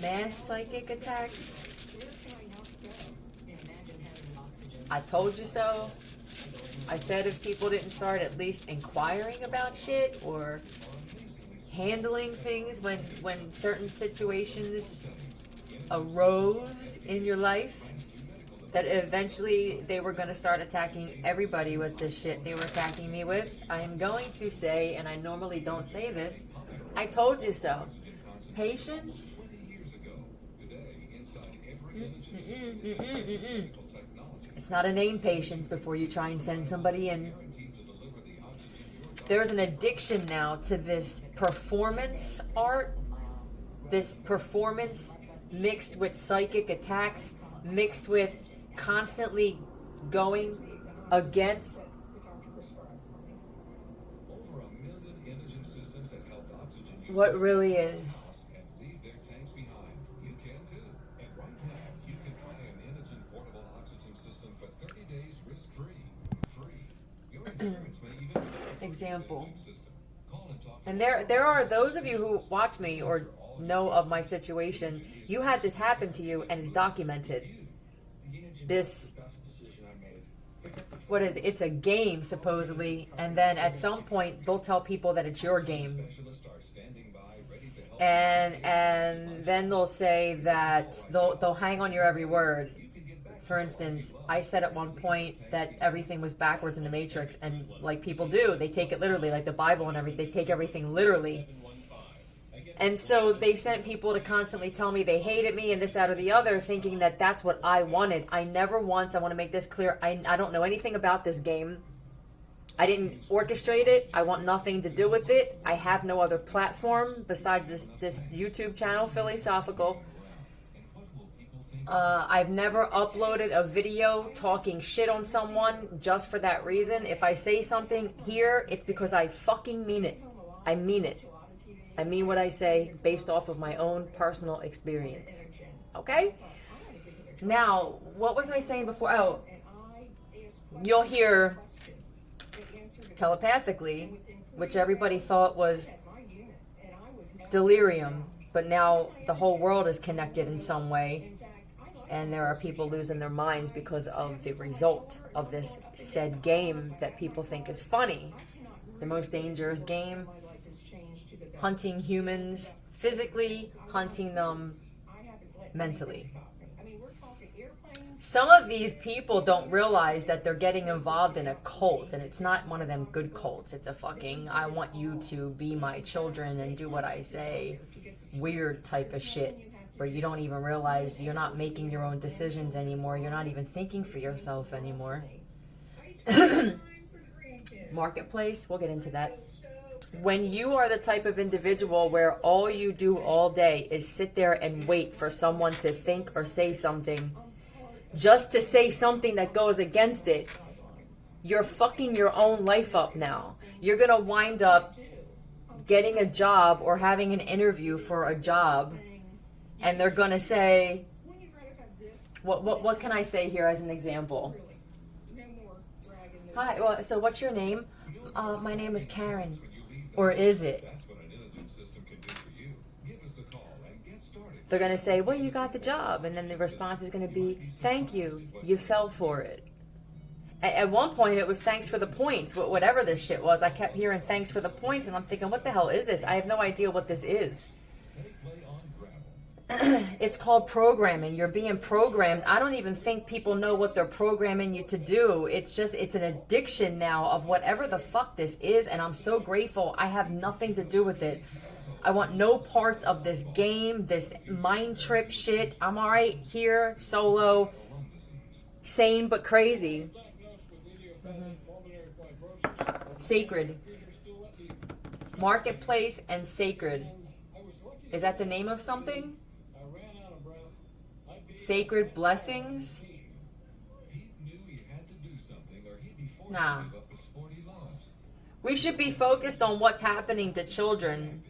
Mass psychic attacks. I told you so. I said if people didn't start at least inquiring about shit or handling things when certain situations arose in your life, that eventually they were going to start attacking everybody with this shit they were attacking me with. I am going to say, and I normally don't say this, I told you so. Patience. It's not a name, patience, before you try and send somebody in. There's an addiction now to this performance art, this performance mixed with psychic attacks, mixed with constantly going against what really is. Example. And there are those of you who watch me or know of my situation. You had this happen to you and it's documented. This, what is it? It's a game supposedly, and then at some point they'll tell people that it's your game. And then they'll say that they'll hang on your every word. For instance, I said at one point that everything was backwards in the Matrix, and like people do, they take it literally, like the Bible and everything, they take everything literally. And so they sent people to constantly tell me they hated me and this, that, or the other, thinking that that's what I wanted. I never once, I want to make this clear, I don't know anything about this game. I didn't orchestrate it. I want nothing to do with it. I have no other platform besides this YouTube channel, Philosophical. I've never uploaded a video talking shit on someone just for that reason. If I say something here, it's because I fucking mean it. I mean it. I mean what I say based off of my own personal experience. Okay? Now, what was I saying before? Oh, you'll hear telepathically, which everybody thought was delirium, but now the whole world is connected in some way. And there are people losing their minds because of the result of this said game that people think is funny. The most dangerous game, hunting humans physically, hunting them mentally. Some of these people don't realize that they're getting involved in a cult, and it's not one of them good cults. It's a fucking, I want you to be my children and do what I say, weird type of shit. Where you don't even realize you're not making your own decisions anymore. You're not even thinking for yourself anymore. Marketplace, we'll get into that. When you are the type of individual where all you do all day is sit there and wait for someone to think or say something, just to say something that goes against it, you're fucking your own life up now. You're going to wind up getting a job or having an interview for a job, and they're going to say, what can I say here as an example? Hi, well, so what's your name? My name is Karen. Or is it? They're going to say, well, you got the job. And then the response is going to be, thank you. You fell for it. At one point, it was thanks for the points. Whatever this shit was, I kept hearing thanks for the points. And I'm thinking, what the hell is this? I have no idea what this is. It's called programming. You're being programmed. I don't even think people know what they're programming you to do. It's an addiction now of whatever the fuck this is, and I'm so grateful I have nothing to do with it. I want no parts of this game, this mind trip shit. I'm alright here, solo, sane but crazy. Sacred. Marketplace and sacred. Is that the name of something? Sacred blessings? Nah. We should be focused on what's happening to children.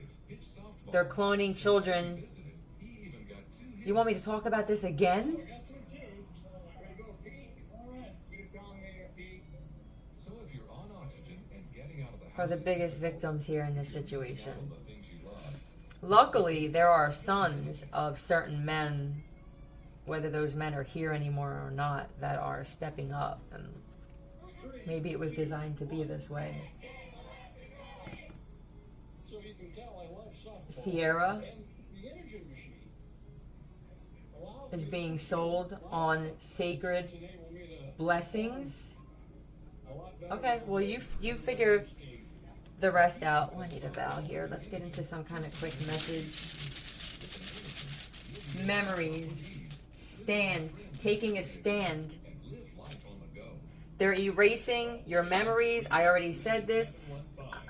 They're cloning children You want me to talk about this again? Are the biggest victims here in this situation. Luckily, there are sons of certain men, whether those men are here anymore or not, that are stepping up. And maybe it was designed to be this way. Sierra is being sold on sacred blessings. Okay, well, you figure the rest out. Oh, I need a bow here. Let's get into some kind of quick message. Memories. Stand. Taking a stand. They're erasing your memories. I already said this.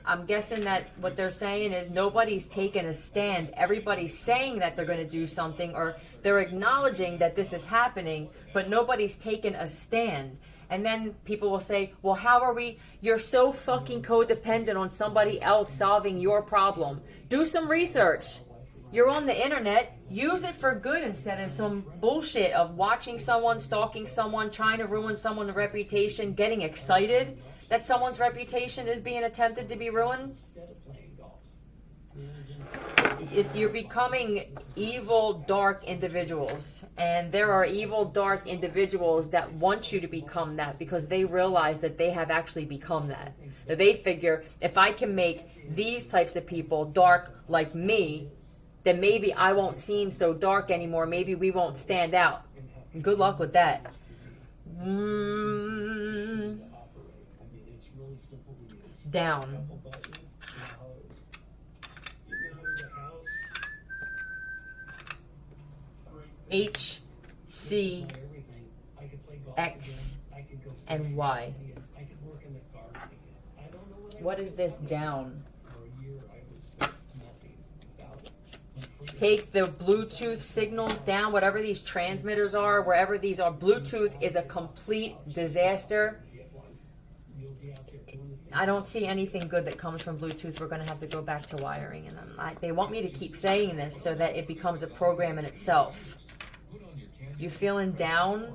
I'm guessing that what they're saying is nobody's taking a stand. Everybody's saying that they're going to do something, or they're acknowledging that this is happening, but nobody's taking a stand. And then people will say, well, how are we? You're so fucking codependent on somebody else solving your problem. Do some research. You're on the internet. Use it for good instead of some bullshit of watching someone, stalking someone, trying to ruin someone's reputation, getting excited that someone's reputation is being attempted to be ruined. You're becoming evil, dark individuals. And there are evil, dark individuals that want you to become that because they realize that they have actually become that. That they figure, if I can make these types of people dark like me, then maybe I won't seem so dark anymore. Maybe we won't stand out. Good luck with that. Down. H, C, X, and Y. What is this down? Take the Bluetooth signals down, whatever these transmitters are, wherever these are. Bluetooth is a complete disaster. I don't see anything good that comes from Bluetooth. We're going to have to go back to wiring. And they want me to keep saying this so that it becomes a program in itself. You feeling down?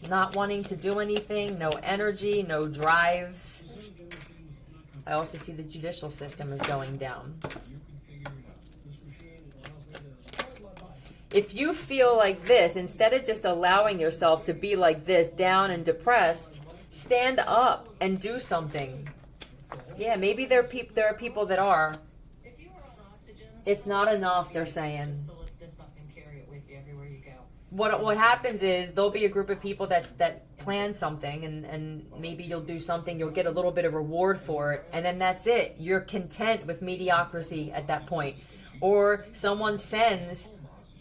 Not wanting to do anything? No energy? No drive? I also see the judicial system is going down. If you feel like this, instead of just allowing yourself to be like this, down and depressed, stand up and do something. Yeah, maybe there are people that are. It's not enough, they're saying. What happens is there'll be a group of people that plan something, and maybe you'll do something, you'll get a little bit of reward for it, and then that's it. You're content with mediocrity at that point. Or someone sends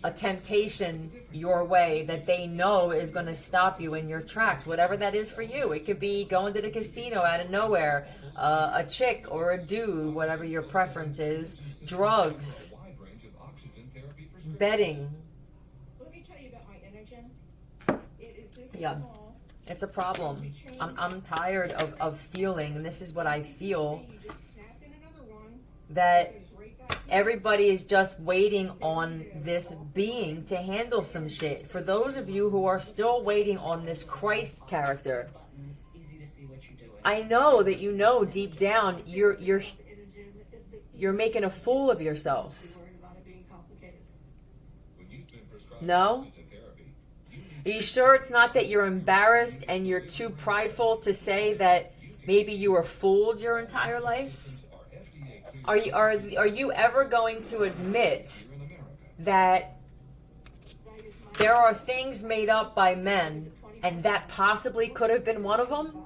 a temptation your way that they know is going to stop you in your tracks, whatever that is for you. It could be going to the casino out of nowhere, a chick or a dude, whatever your preference is, drugs, betting. Yeah, it's a problem. I'm tired of feeling, and this is what I feel, that everybody is just waiting on this being to handle some shit. For those of you who are still waiting on this Christ character, I know that you know deep down you're making a fool of yourself. No? Are you sure it's not that you're embarrassed and you're too prideful to say that maybe you were fooled your entire life? Are you ever going to admit that there are things made up by men and that possibly could have been one of them?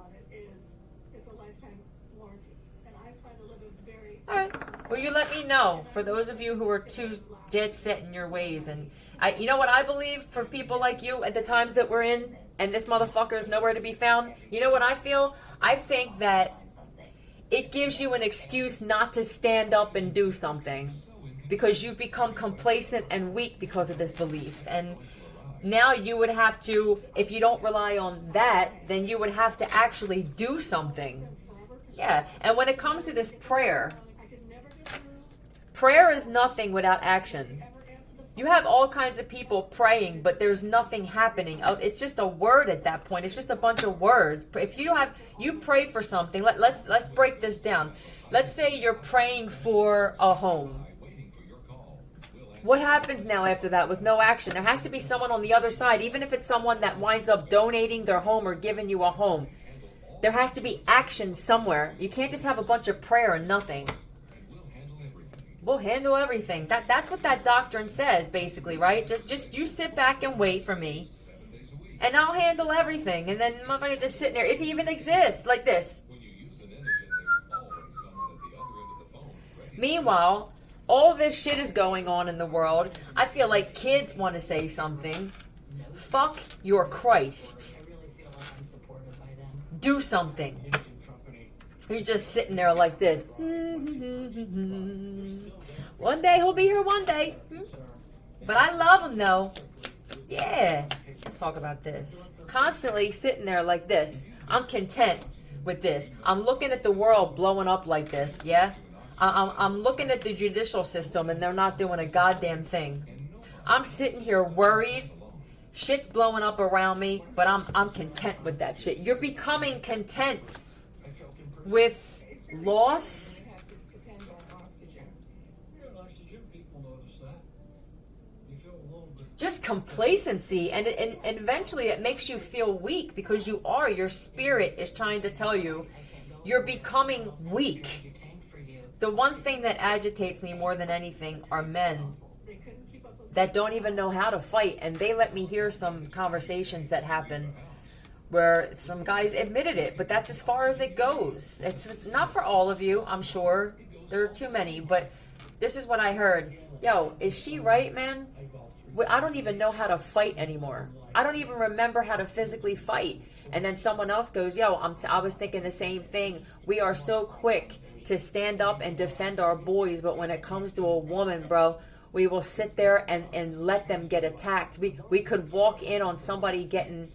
Alright, well, you let me know, for those of you who are too dead set in your ways. And you know what I believe for people like you at the times that we're in, and this motherfucker is nowhere to be found? You know what I feel? I think that it gives you an excuse not to stand up and do something, because you've become complacent and weak because of this belief. And now you would have to, if you don't rely on that, then you would have to actually do something. Yeah, and when it comes to this prayer is nothing without action. You have all kinds of people praying, but there's nothing happening. It's just a word at that point. It's just a bunch of words. If you pray for something, let's break this down. Let's say you're praying for a home. What happens now after that with no action? There has to be someone on the other side, even if it's someone that winds up donating their home or giving you a home. There has to be action somewhere. You can't just have a bunch of prayer and nothing. We'll handle everything. That's what that doctrine says, basically, right? Just you sit back and wait for me, and I'll handle everything. And then motherfucker just sitting there, if he even exists, like this. Meanwhile, all this shit is going on in the world. I feel like kids want to say something. Fuck your Christ. Do something. You're just sitting there like this. One day he'll be here one day. But I love him though. Yeah. Let's talk about this. Constantly sitting there like this. I'm content with this. I'm looking at the world blowing up like this. Yeah. I'm looking at the judicial system and they're not doing a goddamn thing. I'm sitting here worried. Shit's blowing up around me, but I'm content with that shit. You're becoming content with loss. Just complacency, and eventually it makes you feel weak because your spirit is trying to tell you you're becoming weak. The one thing that agitates me more than anything are men that don't even know how to fight, and they let me hear some conversations that happen where some guys admitted it, but that's as far as it goes. It's not for all of you, I'm sure. There are too many, but this is what I heard. Yo, is she right, man? I don't even know how to fight anymore. I don't even remember how to physically fight. And then someone else goes, yo, I was thinking the same thing. We are so quick to stand up and defend our boys, but when it comes to a woman, bro, we will sit there and let them get attacked. We could walk in on somebody getting,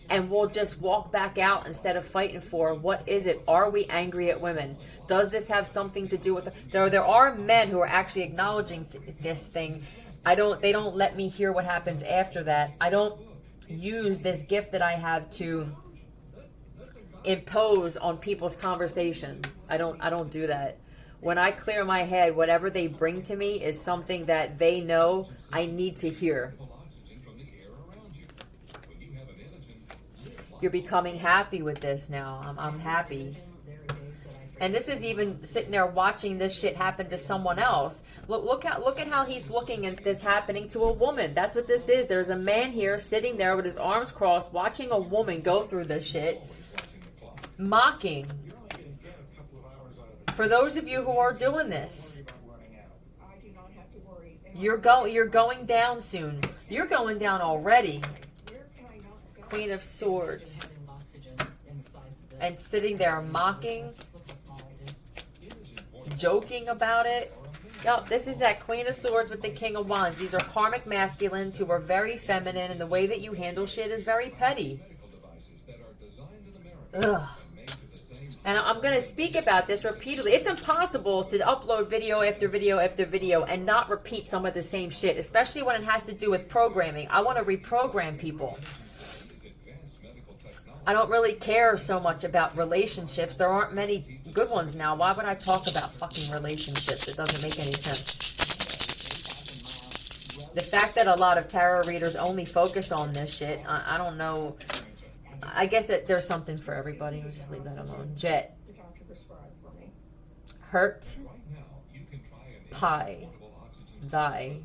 and we'll just walk back out instead of fighting for. What is it? Are we angry at women? Does this have something to do with there are men who are actually acknowledging this thing. They don't let me hear what happens after that. I don't use this gift that I have to impose on people's conversation. I don't do that. When I clear my head, whatever they bring to me is something that they know I need to hear. You're becoming happy with this now. I'm happy. And this is even sitting there watching this shit happen to someone else. Look at how he's looking at this happening to a woman. That's what this is. There's a man here sitting there with his arms crossed, watching a woman go through this shit, mocking. For those of you who are doing this, you're going down soon. You're going down already. Queen of Swords. And sitting there mocking, joking about it. Yep, this is that Queen of Swords with the King of Wands. These are karmic masculines who are very feminine, and the way that you handle shit is very petty. Ugh. And I'm going to speak about this repeatedly. It's impossible to upload video after video after video and not repeat some of the same shit, especially when it has to do with programming. I want to reprogram people. I don't really care so much about relationships. There aren't many good ones now. Why would I talk about fucking relationships? It doesn't make any sense. The fact that a lot of tarot readers only focus on this shit, I don't know. I guess there's something for everybody. We'll just leave that alone. Jet. Hurt. Pie. Die.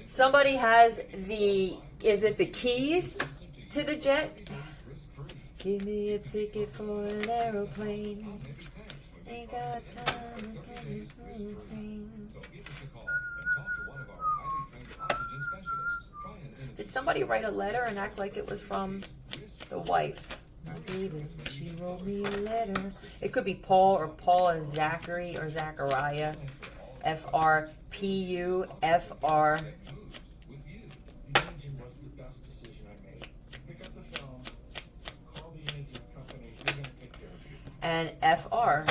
Somebody has is it the keys to the jet? Give me a ticket for an aeroplane. Ain't got time to get this plane. Did somebody write a letter and act like it was from the wife? My baby, she wrote me a letter. It could be Paul or Paul and Zachary or Zachariah. FRPUFR. And FR.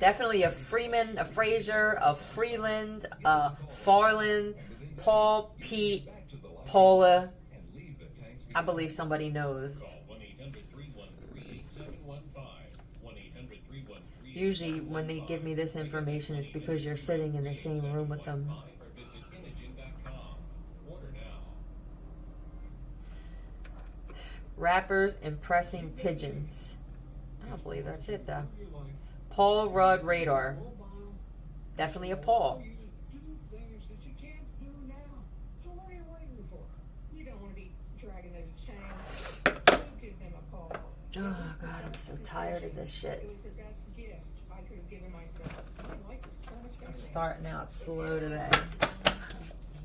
Definitely a Freeman, a Fraser, a Freeland, a Farland, Paul, Pete, Paula. I believe somebody knows. Usually when they give me this information, it's because you're sitting in the same room with them. Rappers impressing pigeons. I don't believe that's it though. Paul Rudd Radar. Definitely a Paul. Oh God, I'm so tired of this shit. I'm starting out slow today.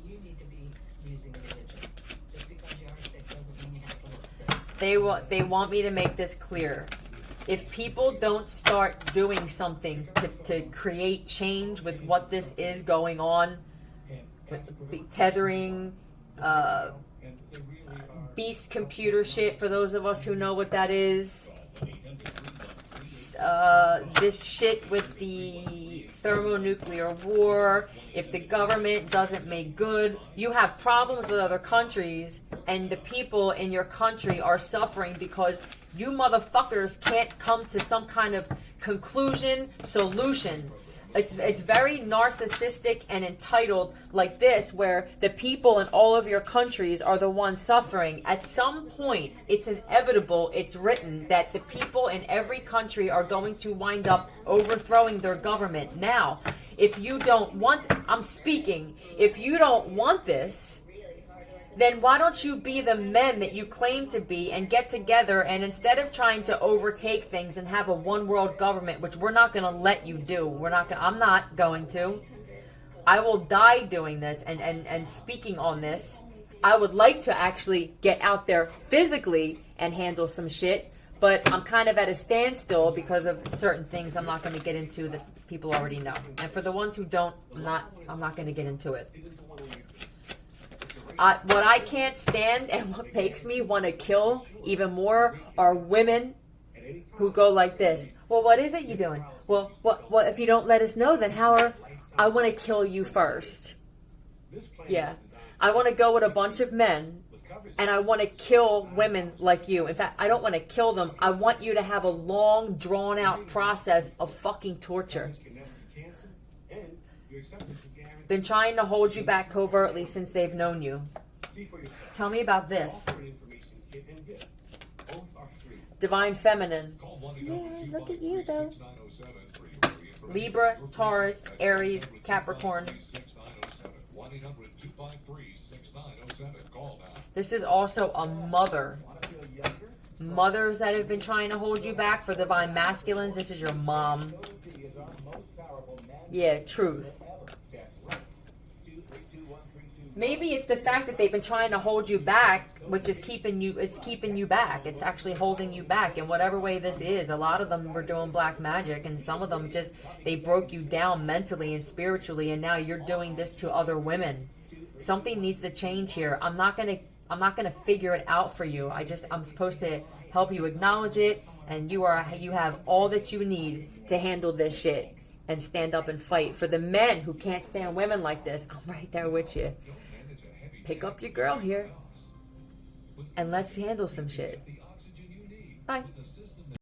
You need to be using religion. Just because you are sick doesn't mean you have to look sick. They want me to make this clear. If people don't start doing something to create change with what this is going on, with tethering, beast computer shit, for those of us who know what that is, this shit with the thermonuclear war, if the government doesn't make good, you have problems with other countries, and the people in your country are suffering because you motherfuckers can't come to some kind of conclusion, solution. It's very narcissistic and entitled like this, where the people in all of your countries are the ones suffering. At some point, it's inevitable, it's written, that the people in every country are going to wind up overthrowing their government. Now, if you don't want, I'm speaking, if you don't want this, then why don't you be the men that you claim to be and get together, and instead of trying to overtake things and have a one world government, which we're not going to let you do, I'm not going to. I will die doing this and speaking on this. I would like to actually get out there physically and handle some shit, but I'm kind of at a standstill because of certain things I'm not going to get into that people already know. And for the ones who don't, I'm not going to get into it. What I can't stand and what makes me want to kill even more are women who go like this. Well, what is it you doing? Well, what if you don't let us know, then how are... I want to kill you first. Yeah. I want to go with a bunch of men and I want to kill women like you. In fact, I don't want to kill them. I want you to have a long, drawn-out process of fucking torture. Been trying to hold you back covertly since they've known you. Tell me about this. Divine Feminine. Yeah, look at you though. Libra, Taurus, Aries, Capricorn. This is also a mother. Mothers that have been trying to hold you back. For Divine Masculines, this is your mom. Yeah, truth. Maybe it's the fact that they've been trying to hold you back, which is keeping you back. It's actually holding you back in whatever way this is. A lot of them were doing black magic, and some of them just, they broke you down mentally and spiritually, and now you're doing this to other women. Something needs to change here. I'm not gonna figure it out for you. I'm supposed to help you acknowledge it, and you have all that you need to handle this shit and stand up and fight. For the men who can't stand women like this, I'm right there with you. Pick up your girl here and let's handle some shit. Bye.